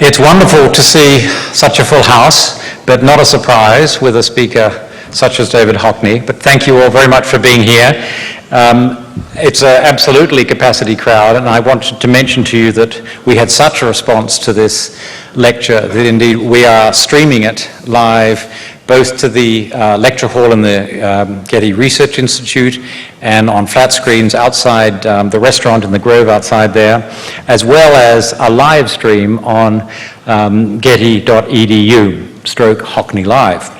It's wonderful to see such a full house, but not a surprise with a speaker such as David Hockney. But thank you all very much for being here. It's an absolutely capacity crowd, and I wanted to mention to you that we had such a response to this lecture that indeed we are streaming it live both to the lecture hall in the Getty Research Institute and on flat screens outside the restaurant in the Grove outside there, as well as a live stream on getty.edu/Hockney Live.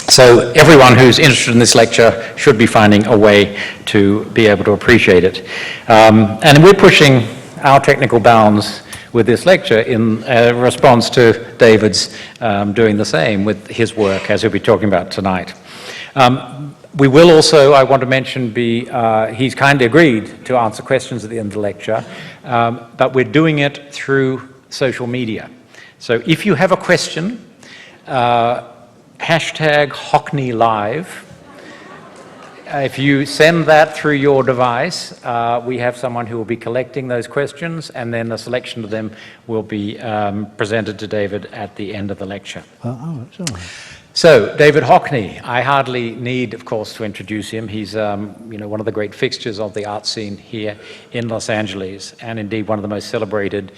So everyone who's interested in this lecture should be finding a way to be able to appreciate it. And we're pushing our technical bounds with this lecture in response to David's doing the same with his work, as he'll be talking about tonight. We will also, I want to mention, he's kindly agreed to answer questions at the end of the lecture, but we're doing it through social media. So if you have a question, hashtag Hockney Live. If you send that through your device, we have someone who will be collecting those questions, and then a selection of them will be presented to David at the end of the lecture. That's all right. So, David Hockney, I hardly need, of course, to introduce him. He's one of the great fixtures of the art scene here in Los Angeles, and indeed one of the most celebrated,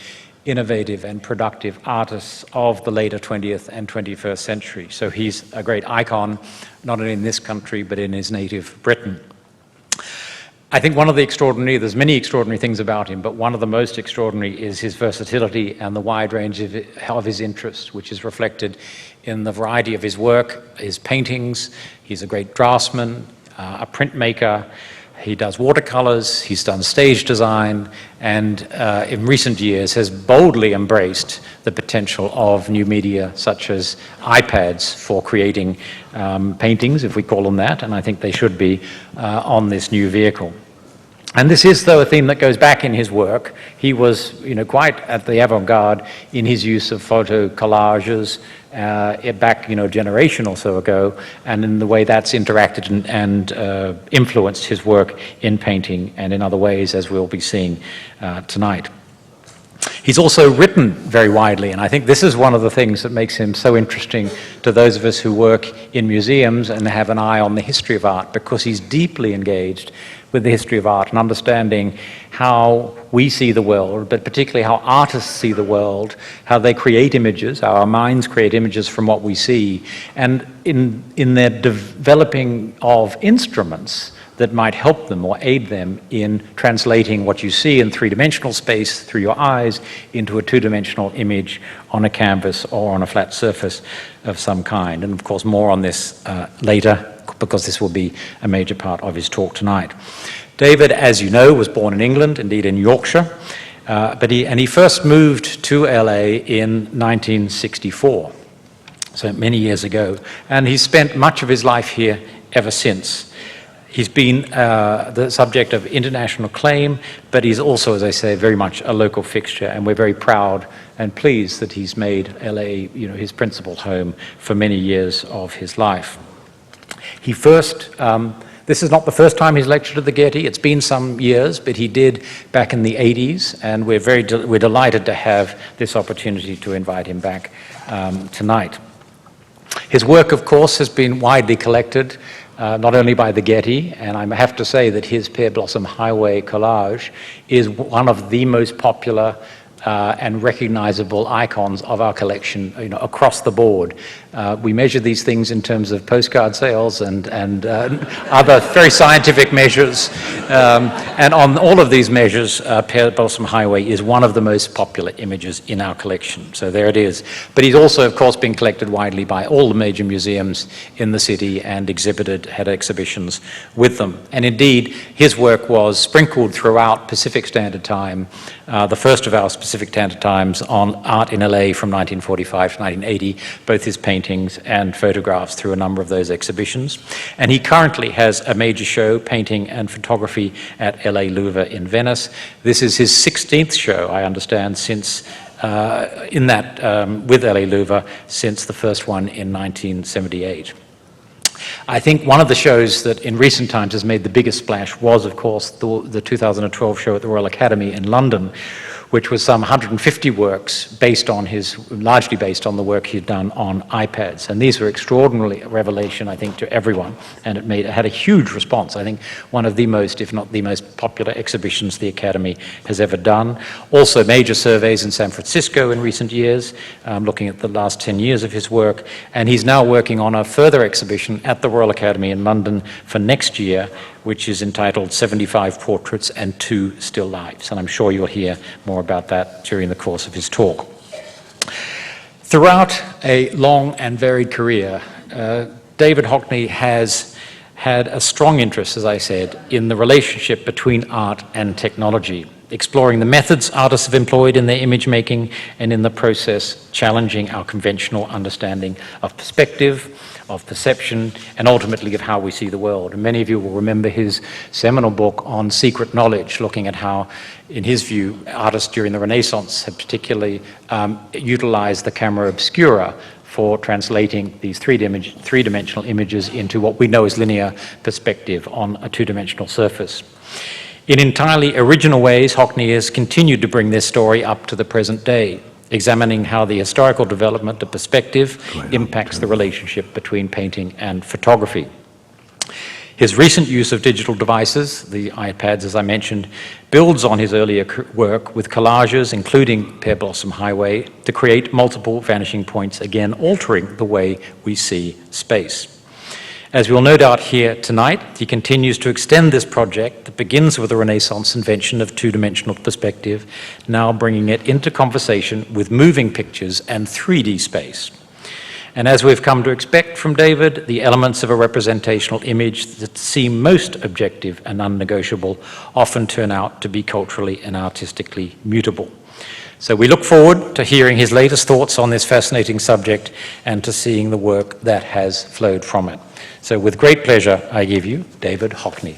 innovative and productive artists of the later 20th and 21st century. So he's a great icon, not only in this country, but in his native Britain. I think there's many extraordinary things about him, but one of the most extraordinary is his versatility and the wide range of his interests, which is reflected in the variety of his work, his paintings. He's a great draftsman, a printmaker. He does watercolors, he's done stage design, and in recent years has boldly embraced the potential of new media such as iPads for creating paintings, if we call them that, and I think they should be on this new vehicle. And this is, though, a theme that goes back in his work. He was, quite at the avant-garde in his use of photo collages back, a generation or so ago, and in the way that's interacted and influenced his work in painting and in other ways, as we'll be seeing tonight. He's also written very widely, and I think this is one of the things that makes him so interesting to those of us who work in museums and have an eye on the history of art, because he's deeply engaged with the history of art and understanding how we see the world, but particularly how artists see the world, how they create images, how our minds create images from what we see, and in their developing of instruments that might help them or aid them in translating what you see in three-dimensional space through your eyes into a two-dimensional image on a canvas or on a flat surface of some kind. And of course, more on this later, because this will be a major part of his talk tonight. David, as you know, was born in England, indeed in Yorkshire, but he first moved to LA in 1964, so many years ago, and he's spent much of his life here ever since. He's been the subject of international acclaim, but he's also, as I say, very much a local fixture, and we're very proud and pleased that he's made LA, his principal home for many years of his life. He first, this is not the first time he's lectured at the Getty. It's been some years, but he did back in the 80s, and we're delighted to have this opportunity to invite him back tonight. His work, of course, has been widely collected, not only by the Getty, and I have to say that his Pear Blossom Highway collage is one of the most popular and recognizable icons of our collection, across the board. We measure these things in terms of postcard sales and other very scientific measures. And on all of these measures, Pear Blossom Highway is one of the most popular images in our collection. So there it is. But he's also, of course, been collected widely by all the major museums in the city and had exhibitions with them. And indeed, his work was sprinkled throughout Pacific Standard Time, the first of our Pacific Standard Times on art in LA from 1945 to 1980, both his paintings and photographs through a number of those exhibitions. And he currently has a major show, painting and photography, at LA Louvre in Venice. This is his 16th show, I understand, since with LA Louvre, since the first one in 1978. I think one of the shows that in recent times has made the biggest splash was, of course, the 2012 show at the Royal Academy in London, which was some 150 works largely based on the work he'd done on iPads. And these were extraordinarily a revelation, I think, to everyone. And it had a huge response. I think one of the most, if not the most popular exhibitions the Academy has ever done. Also major surveys in San Francisco in recent years, looking at the last 10 years of his work. And he's now working on a further exhibition at the Royal Academy in London for next year, which is entitled 75 Portraits and 2 Still Lives. And I'm sure you'll hear more about that during the course of his talk. Throughout a long and varied career, David Hockney has had a strong interest, as I said, in the relationship between art and technology, exploring the methods artists have employed in their image making and in the process challenging our conventional understanding of perspective, of perception, and ultimately of how we see the world. And many of you will remember his seminal book on secret knowledge, looking at how, in his view, artists during the Renaissance had particularly utilized the camera obscura for translating these three-dimensional images into what we know as linear perspective on a two-dimensional surface. In entirely original ways, Hockney has continued to bring this story up to the present day, examining how the historical development of perspective impacts the relationship between painting and photography. His recent use of digital devices, the iPads as I mentioned, builds on his earlier work with collages, including Pear Blossom Highway, to create multiple vanishing points, again altering the way we see space. As we'll no doubt hear tonight, he continues to extend this project that begins with the Renaissance invention of two-dimensional perspective, now bringing it into conversation with moving pictures and 3D space. And as we've come to expect from David, the elements of a representational image that seem most objective and unnegotiable often turn out to be culturally and artistically mutable. So we look forward to hearing his latest thoughts on this fascinating subject and to seeing the work that has flowed from it. So with great pleasure, I give you David Hockney.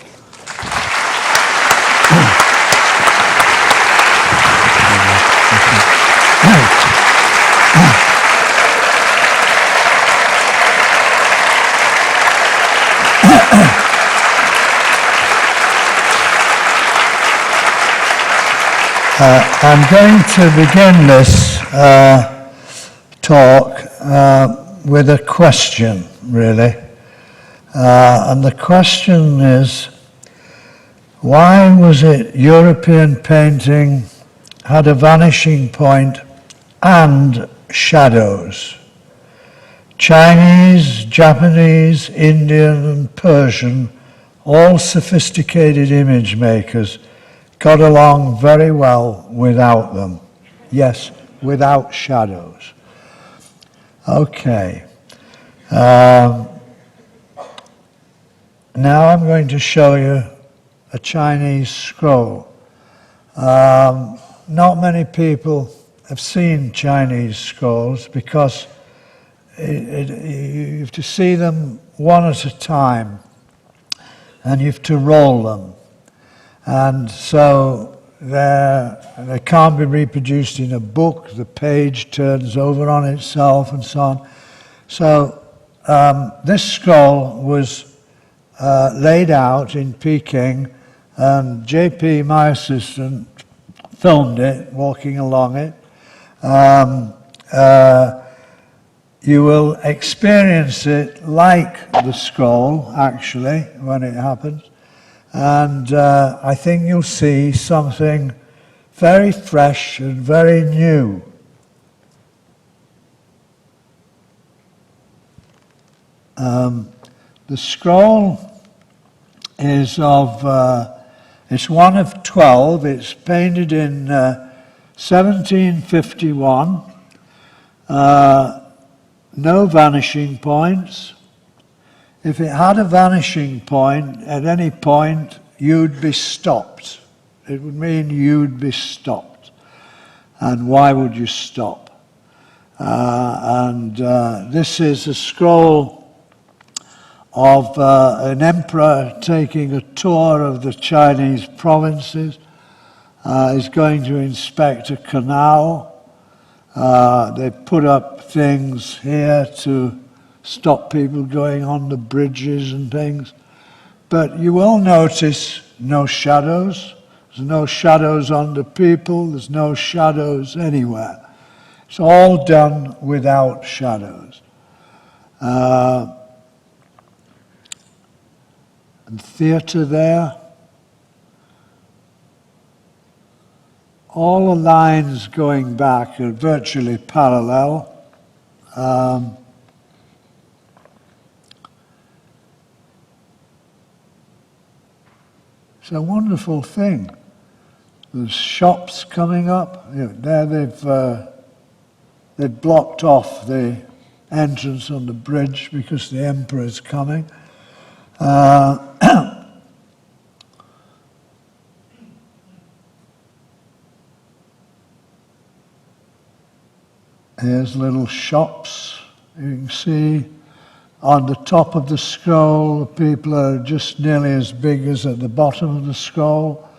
I'm going to begin this talk with a question, really. And the question is, why was it European painting had a vanishing point and shadows? Chinese, Japanese, Indian and Persian, all sophisticated image makers, got along very well without them. Yes, without shadows. Okay. Now I'm going to show you a Chinese scroll. Not many people have seen Chinese scrolls because you have to see them one at a time and you have to roll them. And so they can't be reproduced in a book. The page turns over on itself and so on. So this scroll was laid out in Peking, and JP, my assistant, filmed it, walking along it. You will experience it like the scroll, actually, when it happens. And I think you'll see something very fresh and very new. The scroll is it's one of 12. It's painted in 1751. No vanishing points. If it had a vanishing point, at any point, you'd be stopped. It would mean you'd be stopped. And why would you stop? This is a scroll of an emperor taking a tour of the Chinese provinces. He's going to inspect a canal. They put up things here to stop people going on the bridges and things. But you will notice no shadows. There's no shadows on the people, there's no shadows anywhere. It's all done without shadows. And theatre there. All the lines going back are virtually parallel. It's a wonderful thing. There's shops coming up. There they've blocked off the entrance on the bridge because the emperor's coming. Here's little shops. You can see on the top of the scroll, the people are just nearly as big as at the bottom of the scroll.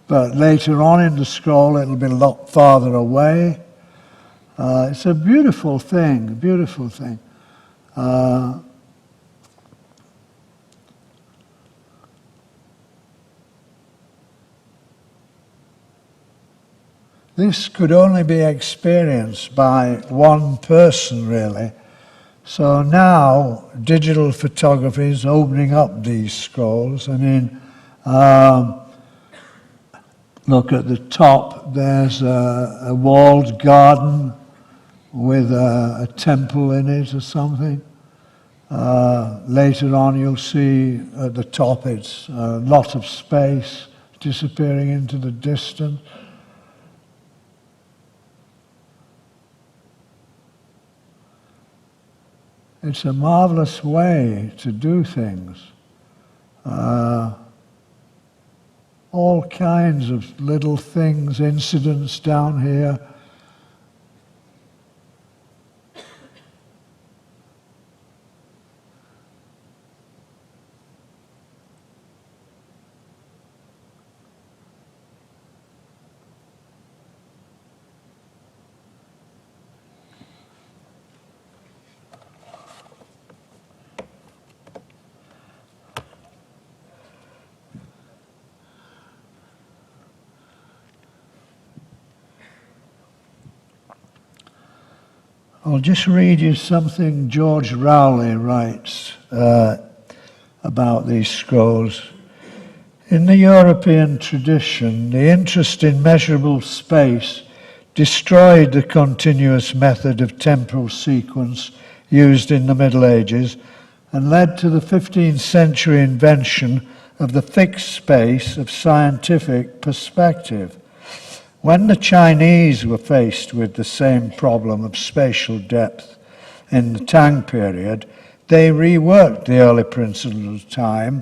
But later on in the scroll, it'll be a lot farther away. It's a beautiful thing, a beautiful thing. This could only be experienced by one person, really. So now, digital photography is opening up these scrolls. I mean, look at the top, there's a walled garden with a temple in it or something. Later on, you'll see at the top it's a lot of space disappearing into the distance. It's a marvelous way to do things. All kinds of little things, incidents down here. I'll just read you something George Rowley writes about these scrolls. In the European tradition, the interest in measurable space destroyed the continuous method of temporal sequence used in the Middle Ages and led to the 15th century invention of the fixed space of scientific perspective. When the Chinese were faced with the same problem of spatial depth in the Tang period, they reworked the early principles of time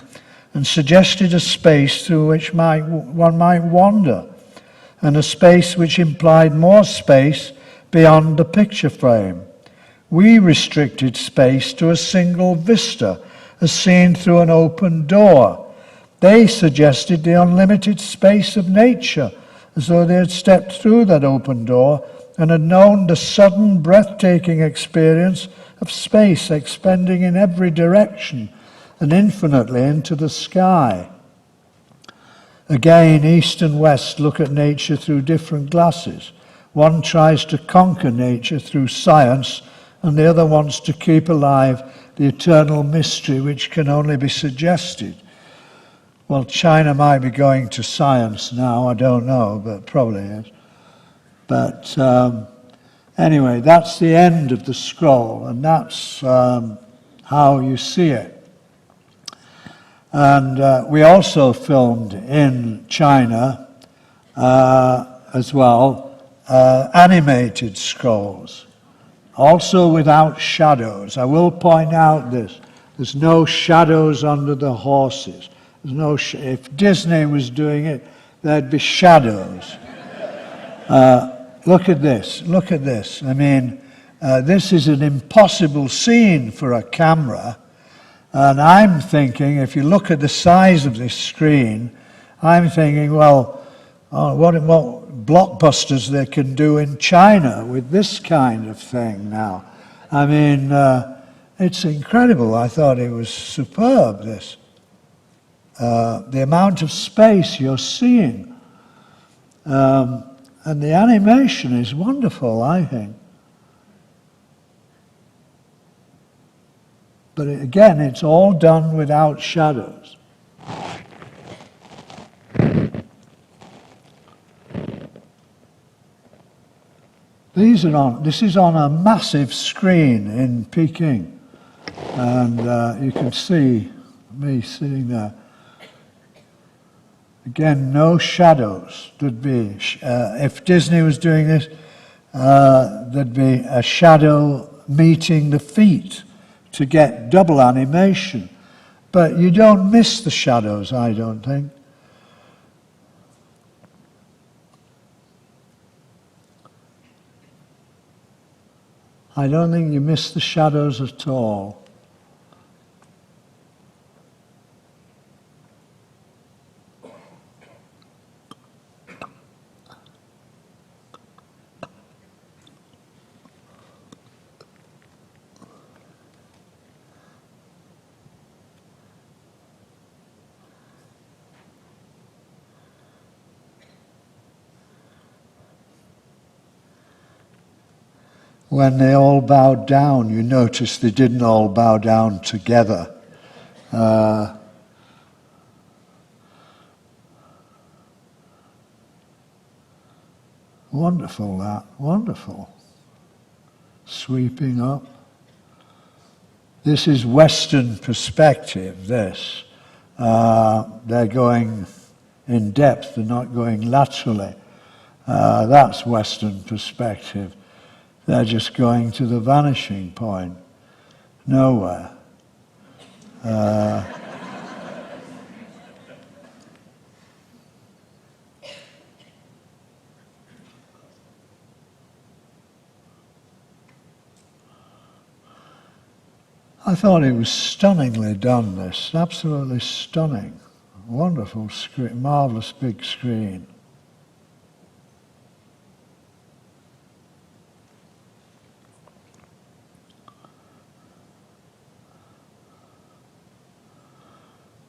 and suggested a space through which one might wander, and a space which implied more space beyond the picture frame. We restricted space to a single vista, as seen through an open door. They suggested the unlimited space of nature, as though they had stepped through that open door and had known the sudden, breathtaking experience of space expanding in every direction and infinitely into the sky. Again, East and West look at nature through different glasses. One tries to conquer nature through science, and the other wants to keep alive the eternal mystery which can only be suggested. Well, China might be going to science now, I don't know, but probably is. But anyway, that's the end of the scroll, and that's how you see it. And we also filmed in China as well animated scrolls, also without shadows. I will point out this. There's no shadows under the horses. If Disney was doing it, there'd be shadows. Look at this, look at this. I mean, this is an impossible scene for a camera. And I'm thinking, if you look at the size of this screen, I'm thinking, well, what blockbusters they can do in China with this kind of thing now. I mean, it's incredible. I thought it was superb, this. The amount of space you're seeing. And the animation is wonderful, I think. But again, it's all done without shadows. This is on a massive screen in Peking. And you can see me sitting there. Again, no shadows. There'd be, if Disney was doing this, there'd be a shadow meeting the feet to get double animation. But you don't miss the shadows, I don't think. I don't think you miss the shadows at all. When they all bowed down, you notice they didn't all bow down together. Wonderful, that. Wonderful. Sweeping up. This is Western perspective, this. They're going in depth, they're not going laterally. That's Western perspective. They're just going to the vanishing point. Nowhere. I thought it was stunningly done, this. Absolutely stunning. Wonderful screen, marvelous big screen.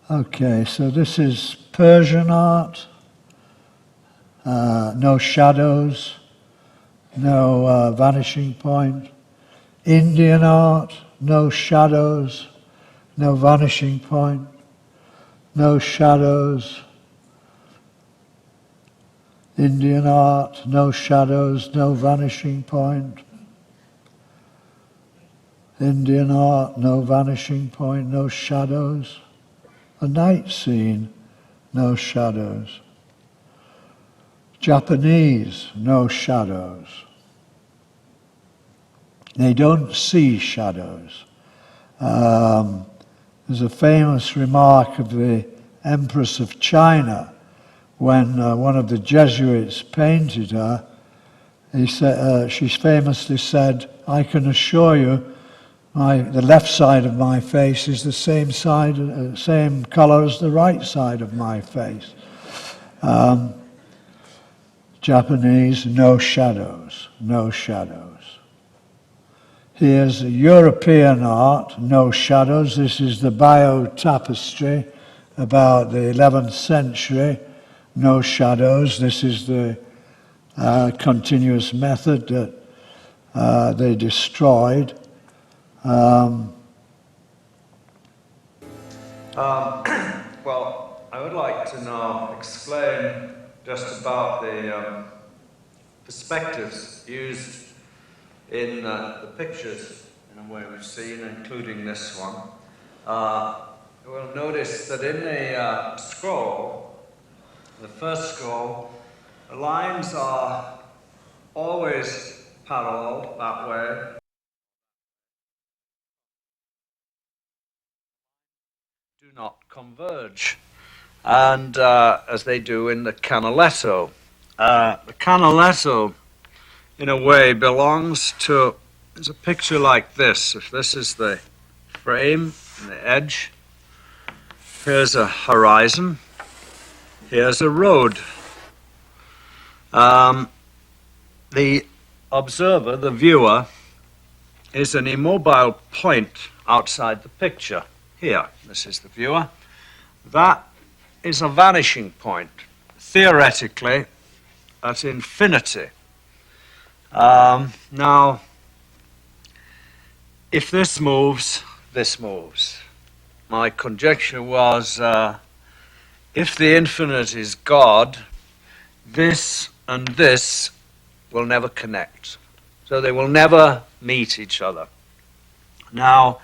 Okay, so this is Persian art, no shadows, no vanishing point. Indian art, no shadows, no vanishing point, no shadows. Indian art, no shadows, no vanishing point. Indian art, no vanishing point, no shadows. A night scene, no shadows. Japanese, no shadows. They don't see shadows. There's a famous remark of the Empress of China when one of the Jesuits painted her. She famously said, "I can assure you the left side of my face is the same color as the right side of my face." Japanese, no shadows, no shadows. Here's European art, no shadows. This is the Bayeux tapestry, about the 11th century, no shadows. This is the continuous method that they destroyed. Well, I would like to now explain just about the perspectives used in the pictures, in a way we've seen, including this one. We'll notice that in the scroll, the first scroll, the lines are always parallel that way. Do not converge, and as they do in the Canaletto. The Canaletto, in a way, belongs to, there's a picture like this. If this is the frame and the edge, here's a horizon, here's a road. The observer, the viewer, is an immobile point outside the picture. Here, this is the viewer. That is a vanishing point. Theoretically, at infinity. Now, if this moves, this moves. My conjecture was, if the infinite is God, this and this will never connect. So they will never meet each other. Now,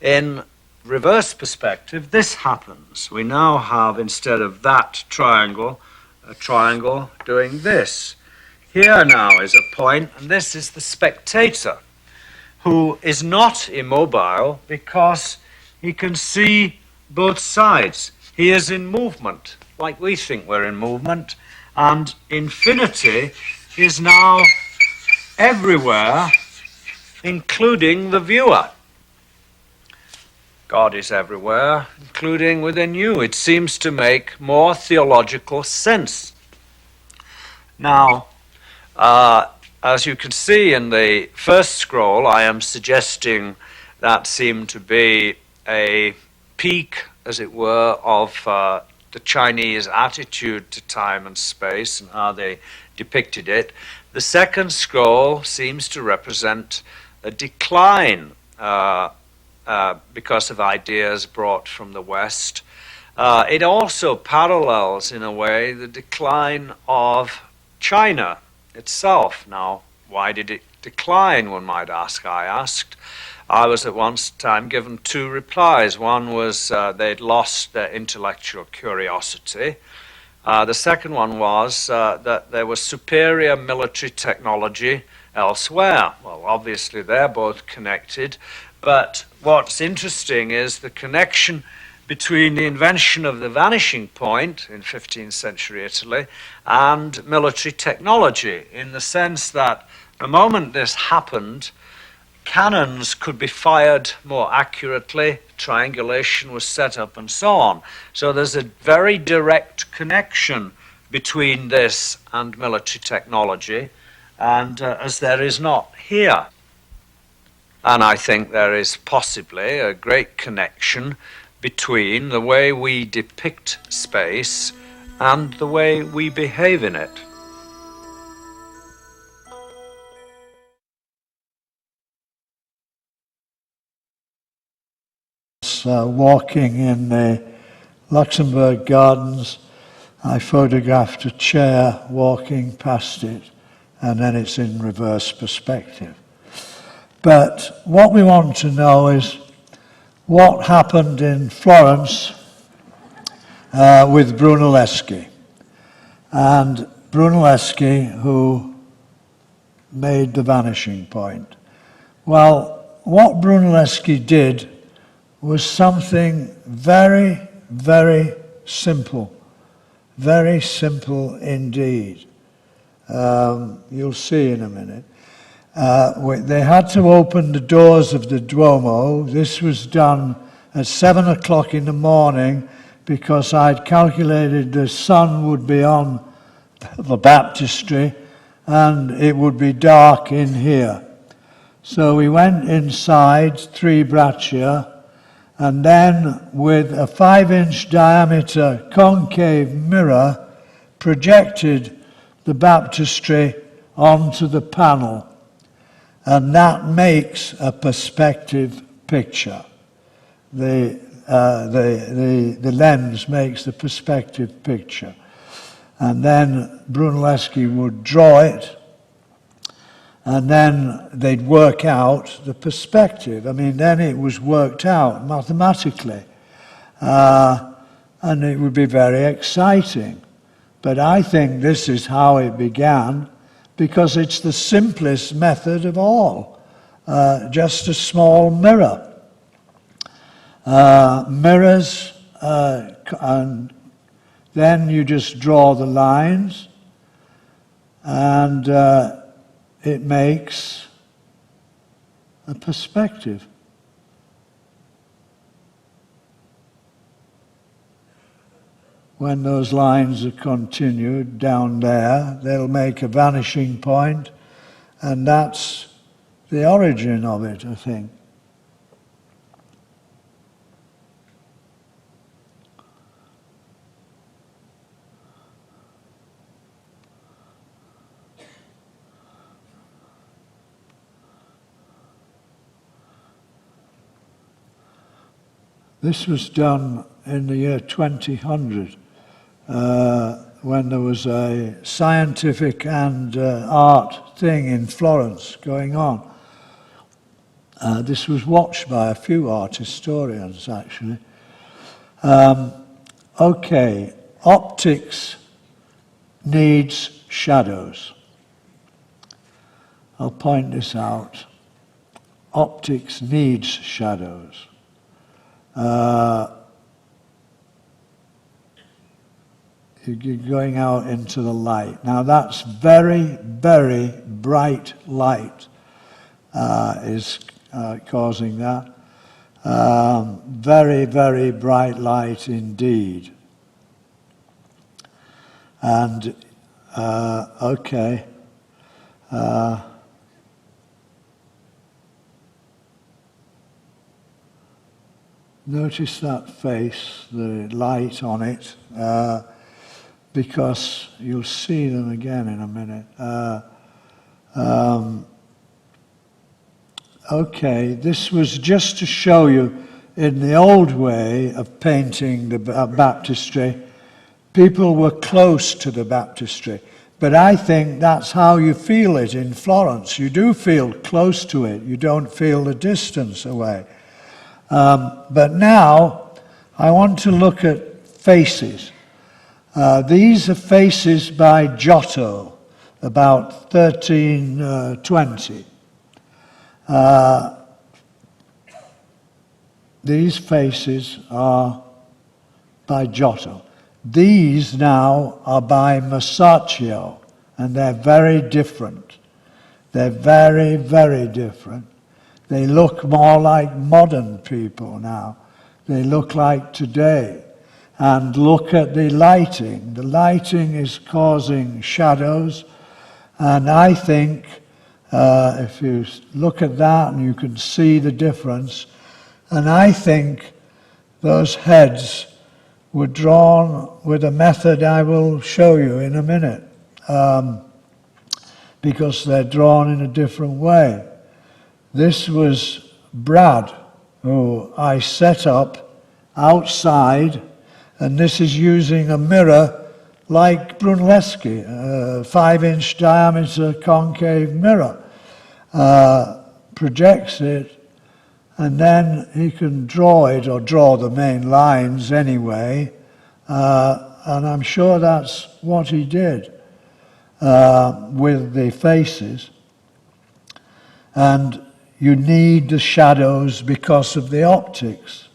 in reverse perspective, this happens. We now have, instead of that triangle, a triangle doing this. Here now is a point, and this is the spectator, who is not immobile because he can see both sides. He is in movement, like we think we're in movement, and infinity is now everywhere, including the viewer. God is everywhere, including within you. It seems to make more theological sense. Now, as you can see in the first scroll, I am suggesting that seemed to be a peak, as it were, of the Chinese attitude to time and space and how they depicted it. The second scroll seems to represent a decline because of ideas brought from the West. It also parallels, in a way, the decline of China itself. Now, why did it decline, one might ask? I asked. I was at one time given two replies. One was they'd lost their intellectual curiosity. The second one was that there was superior military technology elsewhere. Well, obviously they're both connected, but what's interesting is the connection between the invention of the vanishing point in 15th century Italy and military technology, in the sense that the moment this happened, cannons could be fired more accurately, triangulation was set up, and so on. So there's a very direct connection between this and military technology, and as there is not here. And I think there is possibly a great connection between the way we depict space and the way we behave in it. Walking in the Luxembourg Gardens, I photographed a chair walking past it, and then it's in reverse perspective. But what we want to know is what happened in Florence with Brunelleschi. And Brunelleschi, who made the vanishing point. Well, what Brunelleschi did was something very, very simple indeed. You'll see in a minute. They had to open the doors of the Duomo. This was done at 7 o'clock in the morning because I'd calculated the sun would be on the baptistry and it would be dark in here. So we went inside 3 braccia, and then with a 5-inch diameter concave mirror projected the baptistry onto the panel. And that makes a perspective picture. The lens makes the perspective picture. And then Brunelleschi would draw it, and then they'd work out the perspective. I mean, then it was worked out mathematically. And it would be very exciting. But I think this is how it began, because it's the simplest method of all. Just a small mirror. Mirrors, and then you just draw the lines, and it makes a perspective. When those lines are continued down there, they'll make a vanishing point, and that's the origin of it, I think. This was done in the year 2000, when there was a scientific and art thing in Florence going on. This was watched by a few art historians, actually. Okay, optics needs shadows. I'll point this out. Optics needs shadows. You're going out into the light. Now that's very, very bright light is causing that. Very, very bright light indeed. And, okay. Notice that face, the light on it, because you'll see them again in a minute. Okay, this was just to show you, in the old way of painting the baptistry, people were close to the baptistry. But I think that's how you feel it in Florence. You do feel close to it. You don't feel the distance away. But now, I want to look at faces. These are faces by Giotto, about 1320. These faces are by Giotto. These now are by Masaccio, and they're very different. They're very, very different. They look more like modern people now. They look like today. And look at the lighting. The lighting is causing shadows, and I think if you look at that and you can see the difference, and I think those heads were drawn with a method I will show you in a minute, because they're drawn in a different way. This was Brad, who I set up outside, and this is using a mirror like Brunelleschi, a 5-inch diameter concave mirror. Projects it, and then he can draw it, or draw the main lines anyway, and I'm sure that's what he did with the faces. And you need the shadows because of the optics.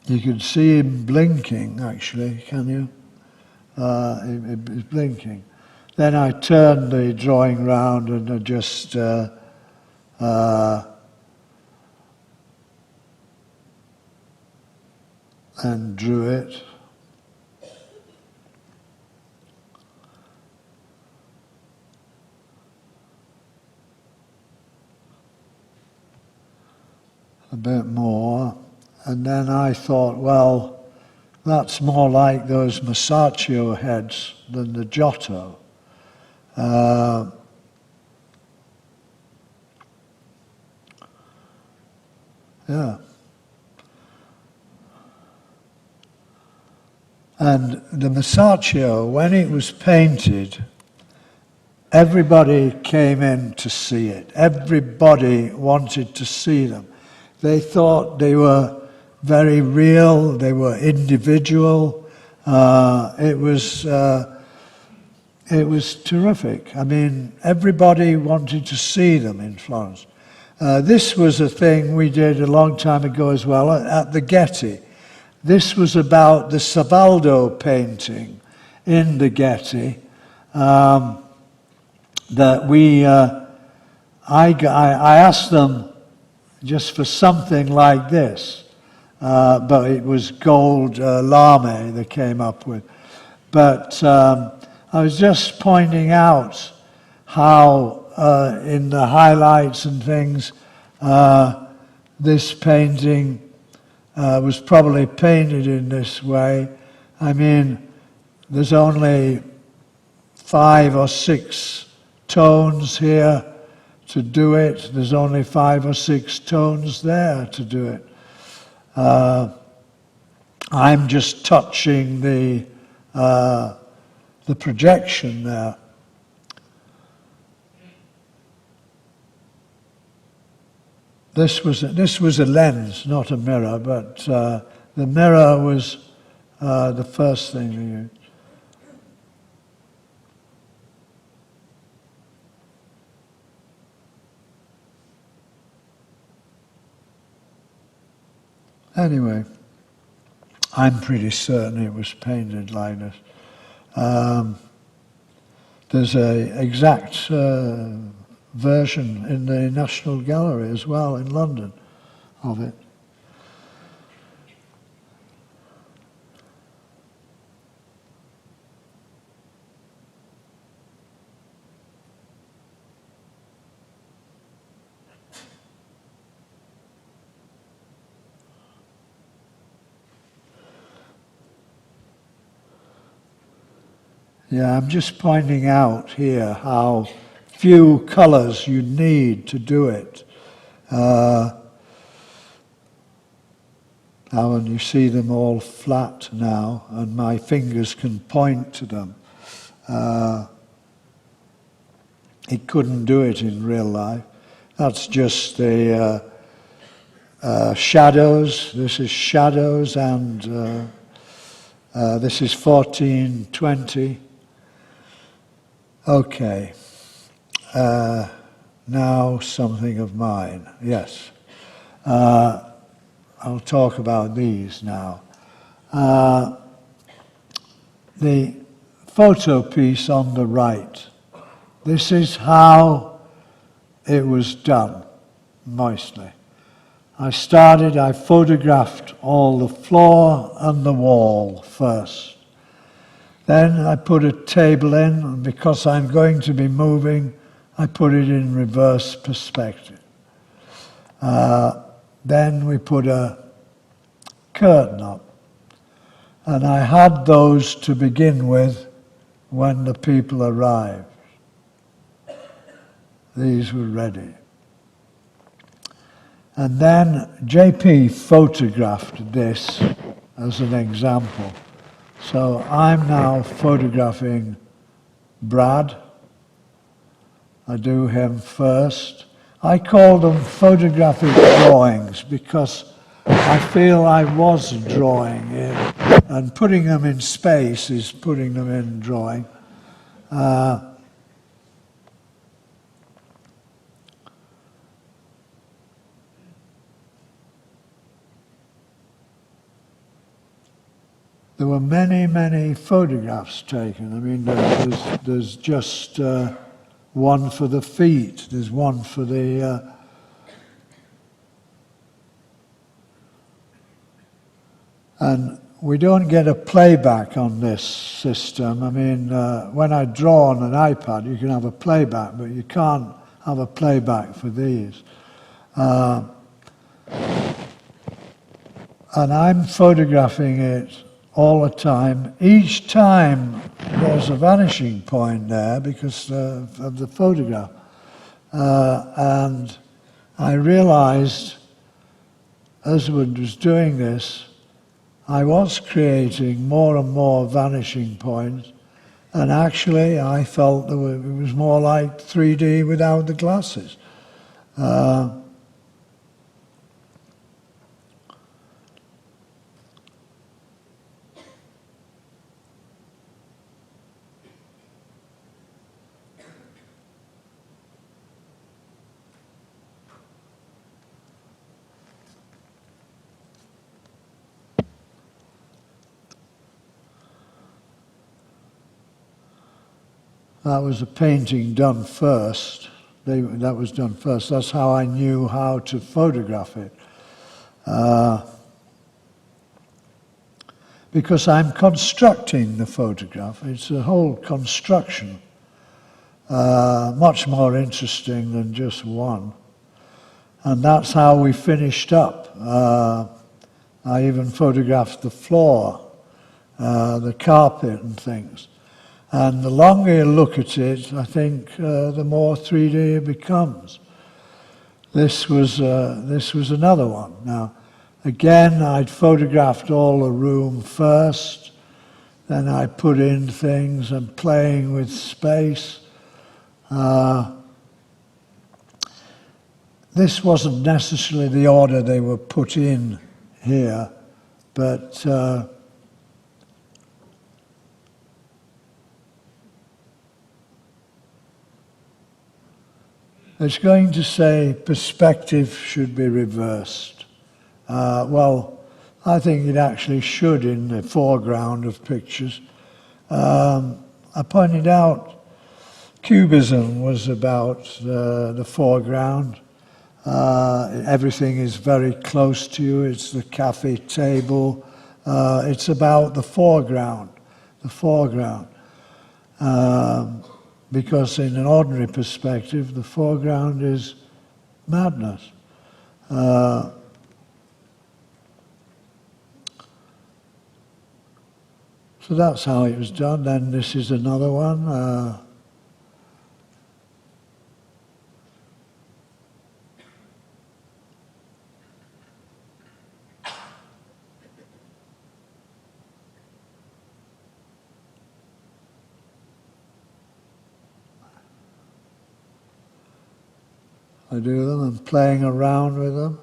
You can see him blinking, actually, can you? He's blinking. Then I turned the drawing round and I just and drew it. A bit more. And then I thought, well, that's more like those Masaccio heads than the Giotto. Yeah. And the Masaccio, when it was painted, everybody came in to see it. Everybody wanted to see them. They thought they were very real, they were individual. It was terrific. I mean, everybody wanted to see them in Florence. This was a thing we did a long time ago as well at the Getty. This was about the Savaldo painting in the Getty that we. I asked them just for something like this. But it was gold lame they came up with. But I was just pointing out how in the highlights and things, this painting was probably painted in this way. I mean, there's only 5 or 6 tones here to do it. There's only 5 or 6 tones there to do it. I'm just touching the projection there. This was a lens, not a mirror, but the mirror was the first thing we used. Anyway, I'm pretty certain it was painted like this. There's an exact version in the National Gallery as well in London of it. Yeah, I'm just pointing out here how few colors you need to do it. How when you see them all flat now, and my fingers can point to them. It couldn't do it in real life. That's just the shadows. This is shadows, and this is 1420. Okay. Now something of mine. Yes. I'll talk about these now. The photo piece on the right. This is how it was done, mostly. I photographed all the floor and the wall first. Then I put a table in, and because I'm going to be moving, I put it in reverse perspective. Then we put a curtain up. And I had those to begin with when the people arrived. These were ready. And then JP photographed this as an example. So I'm now photographing Brad. I do him first. I call them photographic drawings because I feel I was drawing in, and putting them in space is putting them in drawing. There were many, many photographs taken. I mean, there's just one for the feet. There's one for the... and we don't get a playback on this system. I mean, when I draw on an iPad, you can have a playback, but you can't have a playback for these. And I'm photographing it all the time. Each time there's a vanishing point there because of the photograph. And I realized as I was doing this, I was creating more and more vanishing points, and actually I felt it was more like 3D without the glasses. That was a painting done first. That was done first. That's how I knew how to photograph it. Because I'm constructing the photograph. It's a whole construction. Much more interesting than just one. And that's how we finished up. I even photographed the floor, the carpet and things. And the longer you look at it, I think the more 3D it becomes. This was another one. Now, again, I'd photographed all the room first, then I put in things and playing with space. This wasn't necessarily the order they were put in here, but it's going to say perspective should be reversed. Well, I think it actually should in the foreground of pictures. I pointed out Cubism was about the foreground. Everything is very close to you. It's the cafe table. It's about the foreground. Because in an ordinary perspective, the foreground is madness. So that's how it was done. Then this is another one. I do them and playing around with them.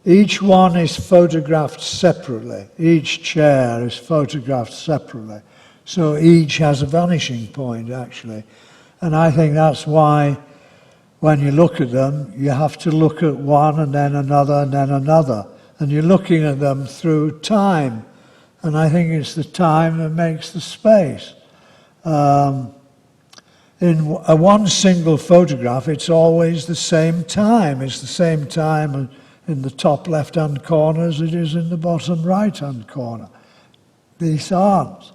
Each one is photographed separately. Each chair is photographed separately. So each has a vanishing point, actually. And I think that's why when you look at them, you have to look at one and then another and then another. And you're looking at them through time. And I think it's the time that makes the space. In one single photograph, it's always the same time. It's the same time in the top left-hand corner as it is in the bottom right-hand corner. These aren't.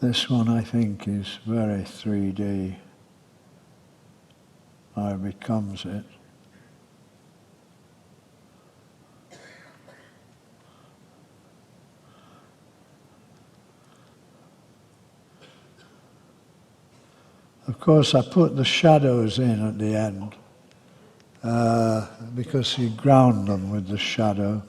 This one, I think, is very 3D. How it becomes it. Of course, I put the shadows in at the end because you ground them with the shadow.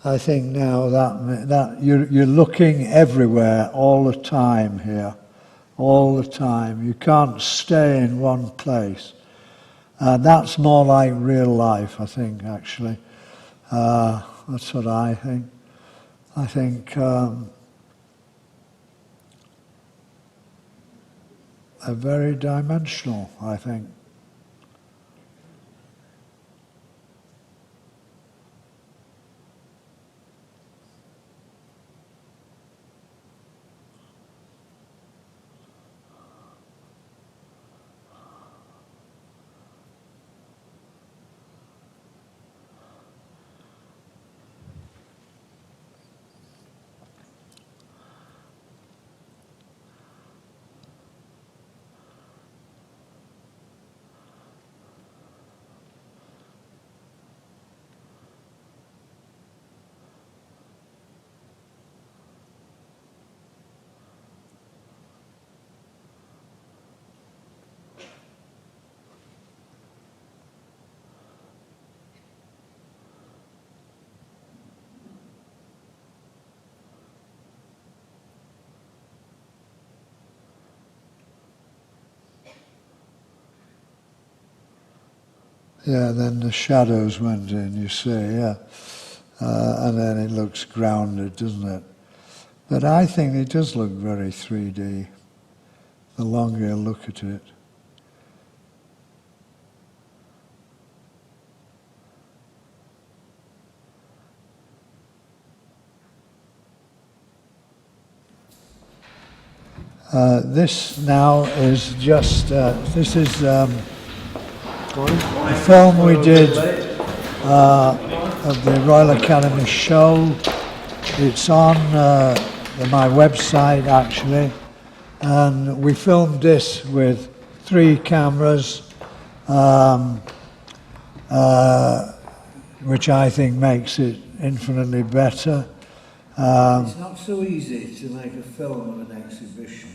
I think now that you're looking everywhere all the time here, all the time. You can't stay in one place. That's more like real life, I think, actually. That's what I think. I think they're very dimensional, I think. Yeah, then the shadows went in, you see, yeah. And then it looks grounded, doesn't it? But I think it does look very 3D, the longer you look at it. This now is just, this is a film we did of the Royal Academy show. It's on my website actually, and we filmed this with 3 cameras, which I think makes it infinitely better. It's not so easy to make a film of an exhibition,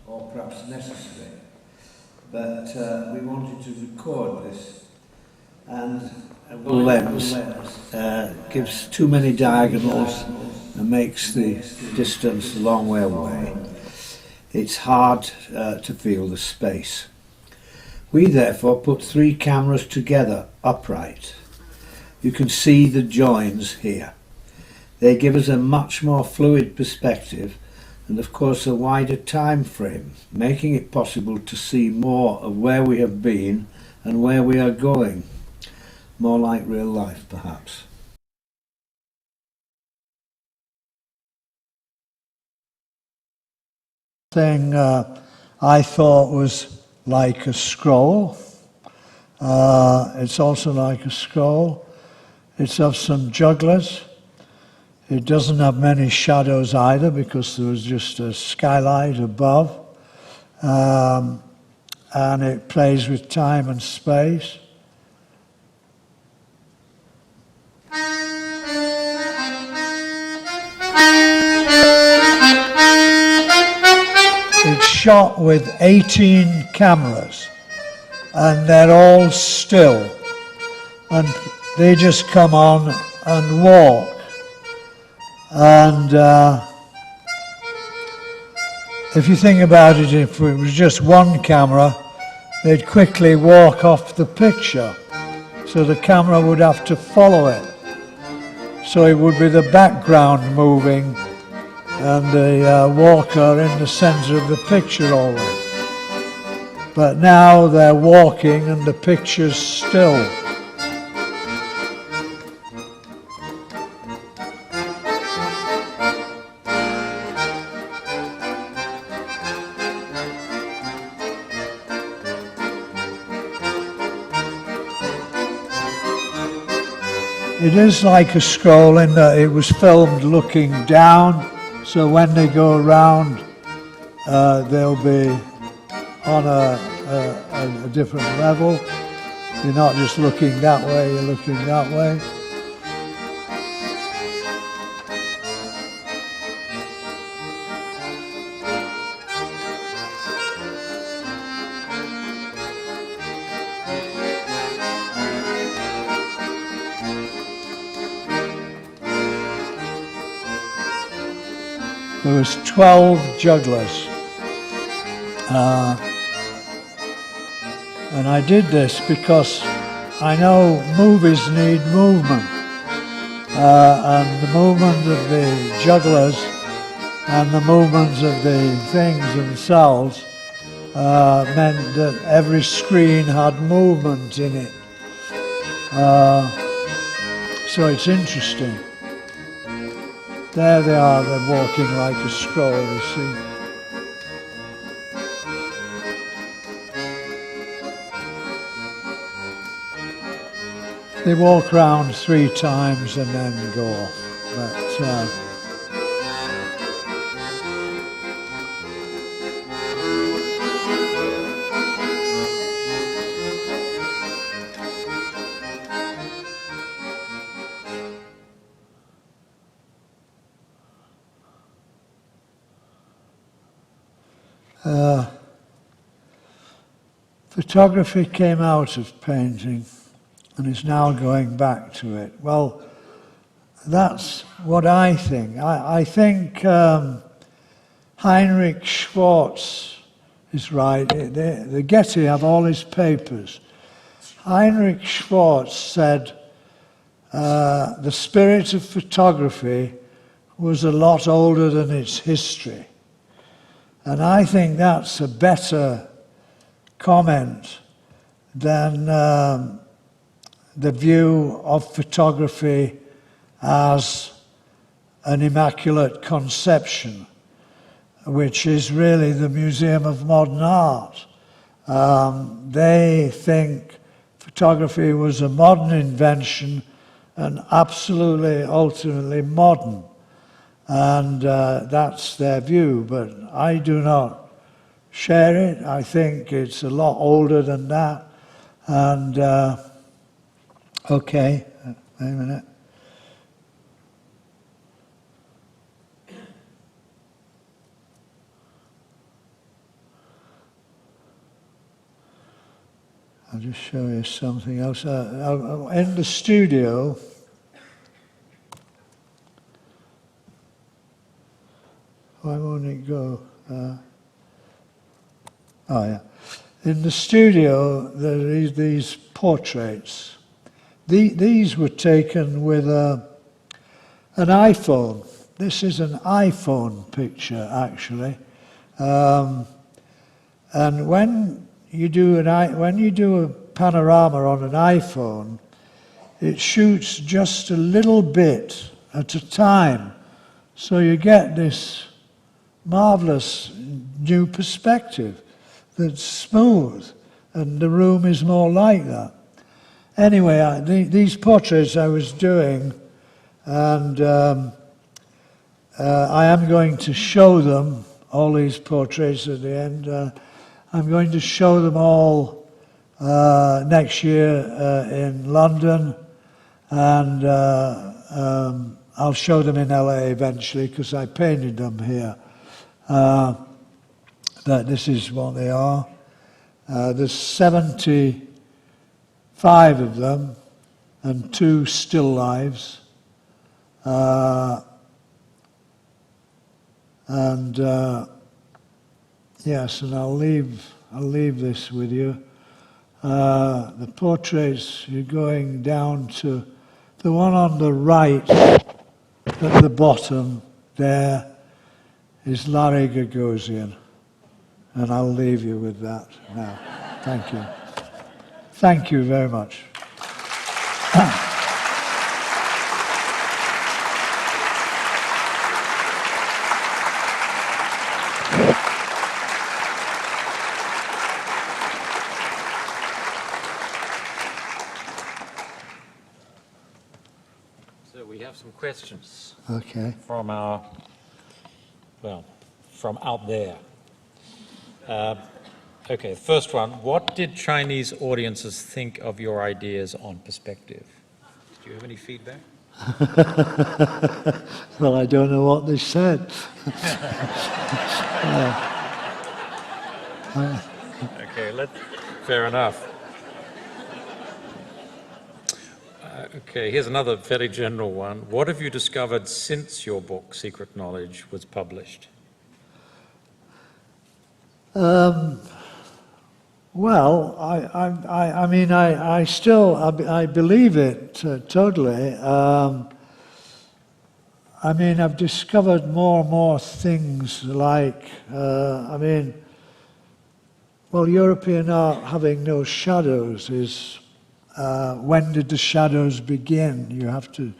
or perhaps necessary, but we wanted to record this, and a lens gives too many diagonals and makes the distance a long way away. It's hard to feel the space. We therefore put 3 cameras together upright. You can see the joins here. They give us a much more fluid perspective and of course a wider time frame, making it possible to see more of where we have been and where we are going. More like real life, perhaps. Thing I thought was like a scroll. It's also like a scroll. It's of some jugglers. It doesn't have many shadows either because there was just a skylight above. And it plays with time and space. It's shot with 18 cameras and they're all still and they just come on and walk. And if you think about it, if it was just one camera, they'd quickly walk off the picture. So the camera would have to follow it. So it would be the background moving and the walker in the center of the picture always. But now they're walking and the picture's still. It is like a scroll in that it was filmed looking down, so when they go around, they'll be on a different level. You're not just looking that way, you're looking that way. There was 12 jugglers. And I did this because I know movies need movement. And the movement of the jugglers and the movements of the things themselves meant that every screen had movement in it. So it's interesting. There they are, they're walking like a scroll, you see. They walk round 3 times and then go off. Photography came out of painting and is now going back to it. Well, that's what I think. I think Heinrich Schwartz is right. The Getty have all his papers. Heinrich Schwartz said the spirit of photography was a lot older than its history. And I think that's a better comment than the view of photography as an immaculate conception. which is really the Museum of Modern Art. They think photography was a modern invention and absolutely, ultimately modern. And that's their view, but I do not share it. I think it's a lot older than that. And, okay, wait a minute. I'll just show you something else. In the studio, why won't it go? Oh yeah. In the studio, there are these portraits. These were taken with an iPhone. This is an iPhone picture, actually. And when you do a panorama on an iPhone, it shoots just a little bit at a time, so you get this marvelous new perspective that's smooth, and the room is more like that. Anyway, these portraits I was doing, and I am going to show them, all these portraits at the end. I'm going to show them all next year in London, and I'll show them in LA eventually because I painted them here. That this is what they are. There's 75 of them and 2 still lives. Yes, and I'll leave this with you. The portraits, you're going down to the one on the right at the bottom there is Larry Gagosian. And I'll leave you with that now. Thank you. Thank you very much. So we have some questions. Okay. From out there. Okay, first one. What did Chinese audiences think of your ideas on perspective? Do you have any feedback? Well, I don't know what they said. Okay, fair enough. Okay, here's another fairly general one. What have you discovered since your book, Secret Knowledge, was published? Well, I mean, I still believe it totally. I mean, I've discovered more and more things like, well, European art having no shadows is, when did the shadows begin?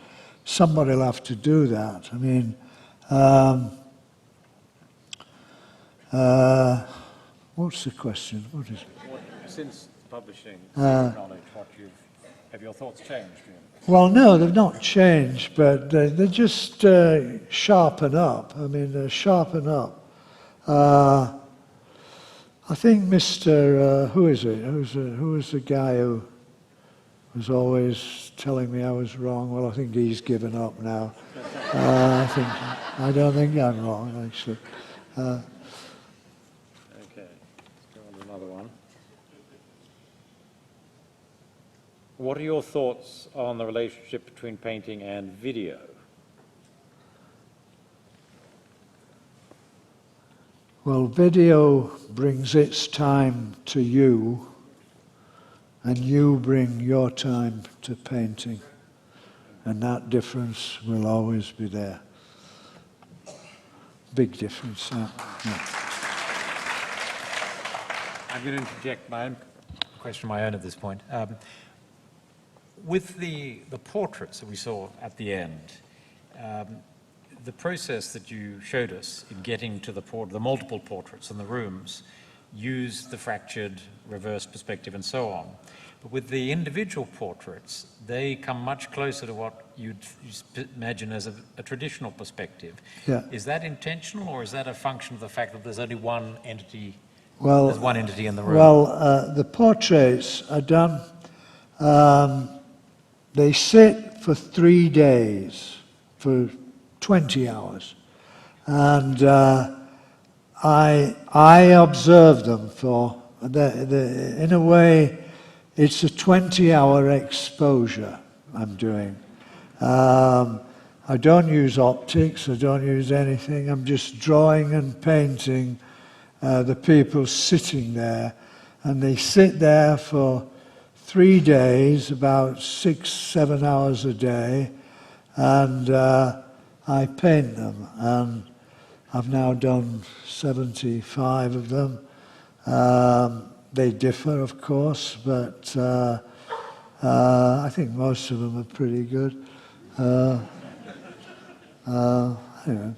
Somebody will have to do that. I mean, what's the question? What is it? Since publishing Secret Knowledge, have your thoughts changed? Well, no, they've not changed, but they just sharpen up. I mean, they sharpen up. I think Mr. Who is it? Who was the guy who was always telling me I was wrong? Well, I think he's given up now. I don't think I'm wrong, actually. Okay, let's go on to another one. What are your thoughts on the relationship between painting and video? Well, video brings its time to you, and you bring your time to painting. And that difference will always be there. Big difference. Yeah. I'm going to interject my own question, at this point. With the portraits that we saw at the end, the process that you showed us in getting to the multiple portraits and the rooms used the fractured reverse perspective and so on. But with the individual portraits, they come much closer to what you'd imagine as a traditional perspective. Yeah. Is that intentional, or is that a function of the fact that there's only one entity? Well, There's one entity in the room. Well, the portraits are done. They sit for 3 days, for 20 hours, and I observe them for in a way. It's a 20-hour exposure I'm doing. I don't use optics, I don't use anything. I'm just drawing and painting the people sitting there. And they sit there for 3 days, about 6-7 hours a day, and I paint them. And I've now done 75 of them. They differ, of course, but I think most of them are pretty good. Anyway.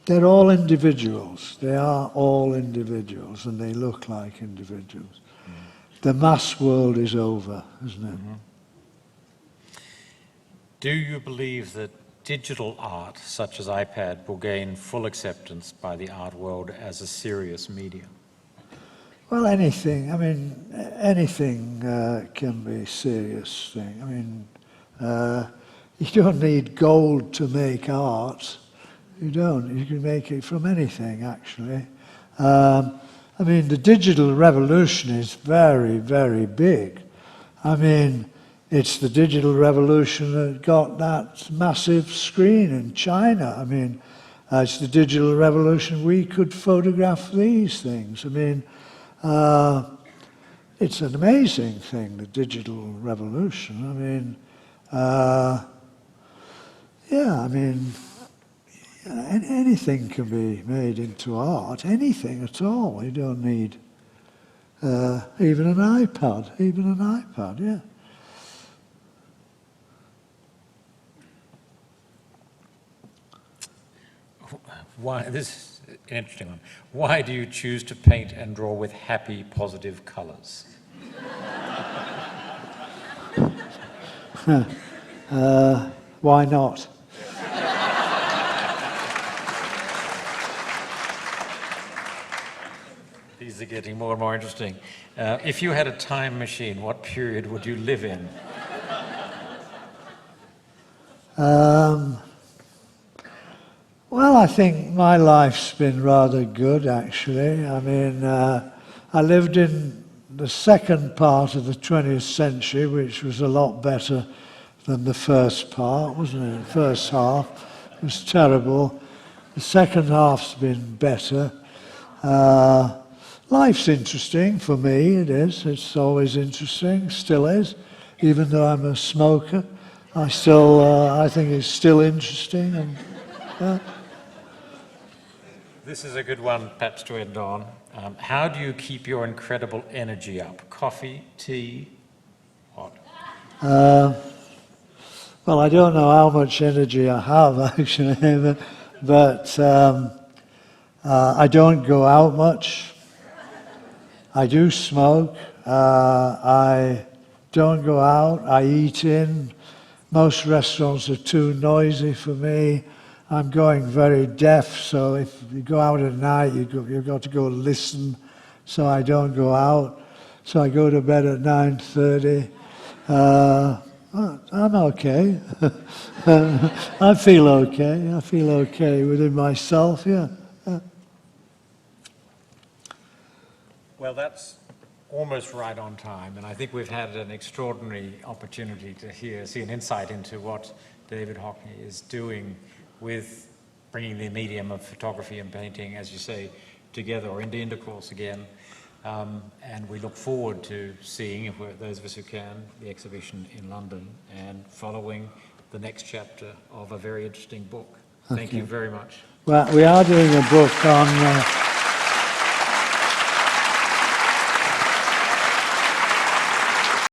They're all individuals. They are all individuals, and they look like individuals. The mass world is over, isn't it? Mm-hmm. Do you believe that digital art, such as iPad, will gain full acceptance by the art world as a serious medium? Well, anything. I mean, anything can be a serious thing. I mean, you don't need gold to make art. You don't. You can make it from anything, actually. I mean, the digital revolution is very, very big. I mean, it's the digital revolution that got that massive screen in China. I mean, it's the digital revolution. We could photograph these things. I mean, it's an amazing thing, the digital revolution. I mean, yeah, I mean, anything can be made into art, anything at all. You don't need even an iPad, yeah. Why, this is an interesting one. Why do you choose to paint and draw with happy, positive colours? Why not? These are getting more and more interesting. If you had a time machine, what period would you live in? Well, I think my life's been rather good, actually. I mean, I lived in the second part of the 20th century, which was a lot better than the first part, wasn't it? The first half was terrible. The second half's been better. Life's interesting for me, it is. It's always interesting, still is. Even though I'm a smoker, I think it's still interesting. And, This is a good one, perhaps, to end on. How do you keep your incredible energy up? Coffee, tea, what? Well, I don't know how much energy I have, actually, but I don't go out much. I do smoke. I don't go out. I eat in. Most restaurants are too noisy for me. I'm going very deaf, so if you go out at night, you've got to go listen, so I don't go out. So I go to bed at 9:30. I'm okay. I feel okay. I feel okay within myself, yeah. Well, that's almost right on time, and I think we've had an extraordinary opportunity to see an insight into what David Hockney is doing with bringing the medium of photography and painting, as you say, together or into intercourse again. And we look forward to seeing, if those of us who can, the exhibition in London and following the next chapter of a very interesting book. Thank you very much. Well, we are doing a book on